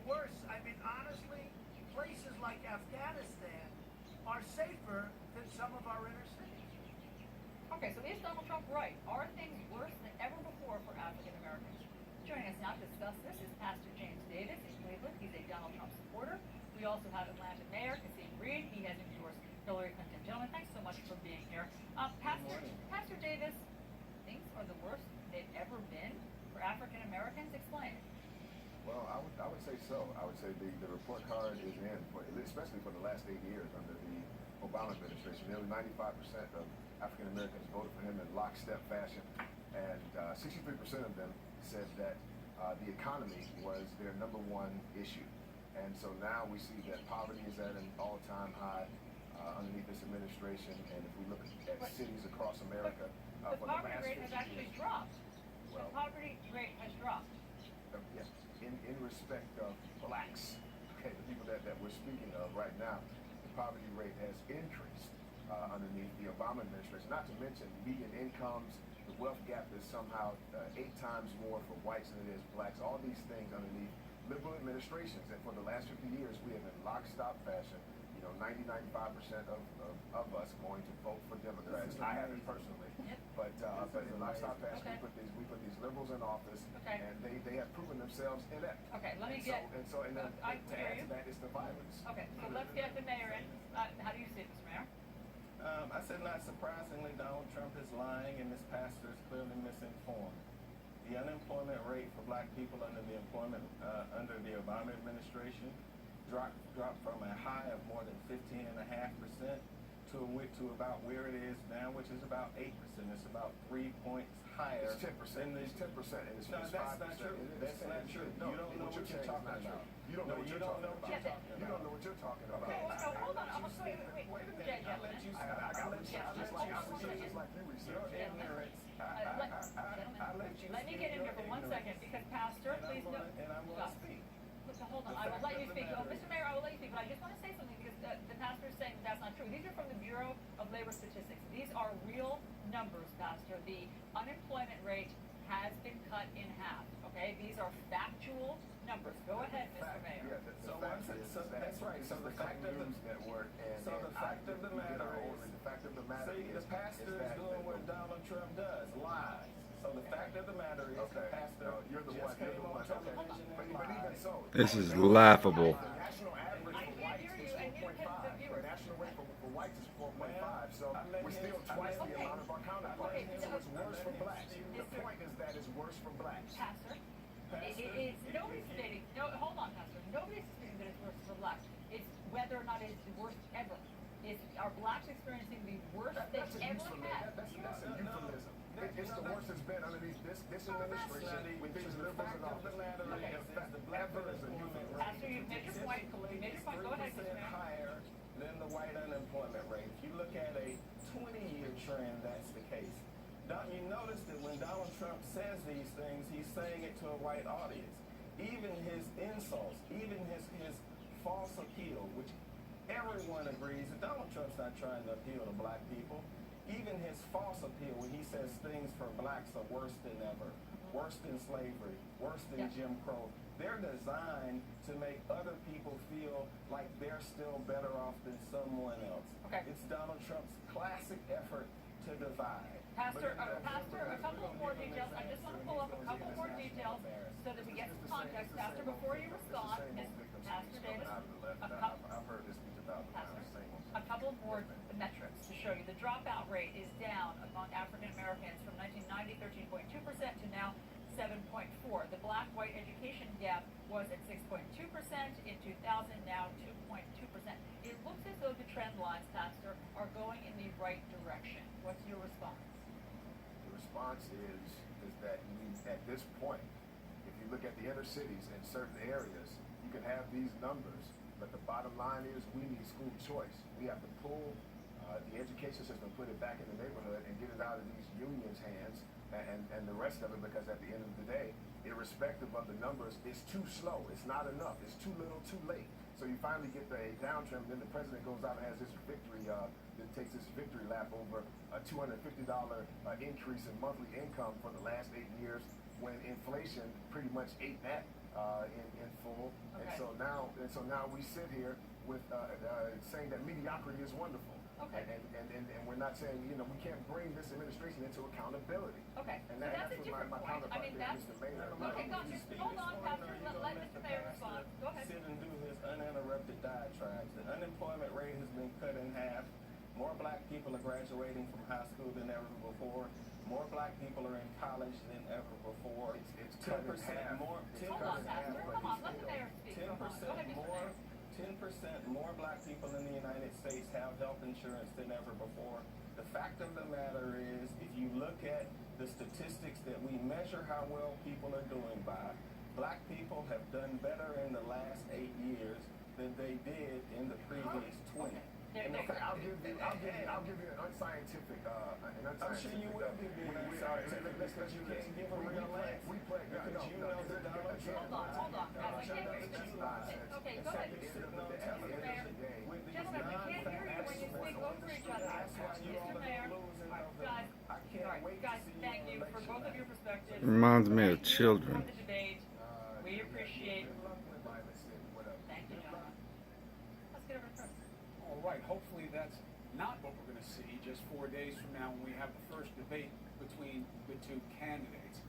worse. I mean, honestly, places like Afghanistan are safer than some of our inner cities. Okay, so is Donald Trump right? Are things worse than ever before for African Americans? Joining us now to discuss this is Pastor James Davis in Cleveland. He's a Donald Trump supporter. We also have Atlanta Mayor Kasim Reed. He has endorsed Hillary Clinton. Gentlemen, thanks so much for being here. Pastor Davis, things are the worst they've ever been for African Americans. Explain. Well, I would say so. I would say the report card is in, especially for the last 8 years under the Obama administration. Nearly 95% of African Americans voted for him in lockstep fashion, and 63% of them said that the economy was their number one issue. And so now we see that poverty is at an all-time high underneath this administration. And if we look at cities across America, the for the poverty last rate has 50 actually years, dropped. well, The poverty rate has dropped. yes, in respect of blacks, okay, the people that we're speaking of right now, the poverty rate has increased underneath the Obama administration. Not to mention median incomes, the wealth gap is somehow 8 times more for whites than it is blacks. All these things underneath liberal administrations, and for the last 50 years, we have in lockstop fashion, 90-95% of us going to vote for Democrats. I haven't personally, but in lockstop fashion, we put these liberals in office, and they have proven themselves inept. Okay, let me And get. so and then I to hear add you. to that is the violence. Okay, so let's get the mayor in. How do you see it, Mr. Mayor? I said not surprisingly, Donald Trump is lying and this pastor is clearly misinformed. The unemployment rate for black people under the Obama administration dropped from a high of more than 15.5% to about where it is now, which is about 8%. It's about 3 points higher. It's 10%. It's 10%, and it's 5%. That's not true. That's not true. No, You don't know what you're talking about. You don't know what you're talking about. You don't know what you're talking about. Okay, so hold on. I'm sorry. Wait. Wait a Yeah, minute. I'll let you. Just like you research. Your ignorance. I'll let you. Let me get in here for 1 second because Pastor, please no. And I'm going to speak. So hold on. I will let you speak. Oh, Mr. Mayor, I will let you speak, but I just want to say something because the pastor is saying that's not true. These are from the Bureau of Labor Statistics. These are real numbers, Pastor. The unemployment rate has been cut in half. Okay, these are factual numbers. Go ahead, Mr. Mayor. Yeah, That's right. So the fact of the network and So the fact of the matter is, the pastor is doing what Donald Trump does, lies. So the fact of the matter is the pastor just came on television and but even lied. so, This is laughable. the national average I for can't whites hear is you, and you can 4.5. the viewers. The national rate for whites is 4.5. So I let we're him- still I twice let the him- amount of our counterparts. Okay, So it's worse for him blacks. speak. The point is that it's worse for blacks. Pastor, Pastor, nobody's stating. No, hold on, Pastor. Nobody's stating that it's worse for blacks. It's whether or not it's the worst ever. Are blacks experiencing the worst they've That's a ever euphemism. had? That's a euphemism. It's the worst it's been underneath this administration with these The liberals fact in of office. the matter is the black unemployment rate Pastor, you've made your point. You made your point. Go ahead, Mr. 3% Mayor. higher than the white unemployment rate. If you look at a 20-year trend, that's the case. You notice that when Donald Trump says these things, he's saying it to a white audience. Even his insults, even his false appeal, which everyone agrees that Donald Trump's not trying to appeal to black people. Even his false appeal when he says things for blacks are worse than ever, worse than slavery, worse than Jim Crow. They're designed to make other people feel like they're still better off than someone else. Okay. It's Donald Trump's classic effort to divide. Pastor, a couple of more details. I just want to pull up a couple more details so that we get some context. Pastor, before you respond, Pastor Davis, I've heard this speech about a couple more metrics to show you. The dropout rate is down among African Americans from 1990, 13.2% to now 7.4%. The black-white education gap was at 6.2% in 2000, now 2.2%. It looks as though the trend lines, Pastor, are going in the right direction. What's your response? The response is that at this point, if you look at the inner cities in certain areas, you can have these numbers, but the bottom line is we need school choice. We have to pull the education system, put it back in the neighborhood, and get it out of these unions' hands and the rest of it, because at the end of the day, irrespective of the numbers, it's too slow. It's not enough. It's too little, too late. So you finally get a downtrend, then the president goes out and has this victory, takes this victory lap over a $250 increase in monthly income for the last 8 years, when inflation pretty much ate that in full. Okay. And so now we sit here with saying that mediocrity is wonderful. Okay. And we're not saying, we can't bring this administration into accountability. Okay, And so that's a what different my point. I counterpart mean, there, that's, Mr. Mayor. okay, gotcha. Hold on, Pastor, let Mr. Mayor respond. Go ahead. Sit and do his uninterrupted diatribes. The unemployment rate has been cut in half. More black people are graduating from high school than ever before. More black people are in college than ever before. It's cut in 10% half. more. It's 10% Hold on, Pastor. more. Come on, let the mayor speak. Come on. Go ahead, Mr. more. Mayor. 10% more black people in the United States have health insurance than ever before. The fact of the matter is, if you look at the statistics that we measure how well people are doing by, black people have done better in the last 8 years than they did in the previous 20. There, In there. fact, I'll give you an unscientific. I'm sure you will be being unscientific because you can't give a real answer. We play. Because you know that Donald Trump. Hold on. Guys, I can't hear you. Okay, go ahead. Sitting on Mr. television Mayor. with these Gentlemen, we can't hear you when you speak over each other. That's why you all Mr. are Mayor. losing All right, November. guys. I All can't right, wait to guys, see thank you you on for election both of night. your perspectives. Reminds me of Thank you children. for the debate. We appreciate. Good luck with violence and whatever. Thank you, gentlemen. Let's get over to Chris. All right, hopefully that's not what we're going to see just 4 days from now when we have the first debate between the two candidates.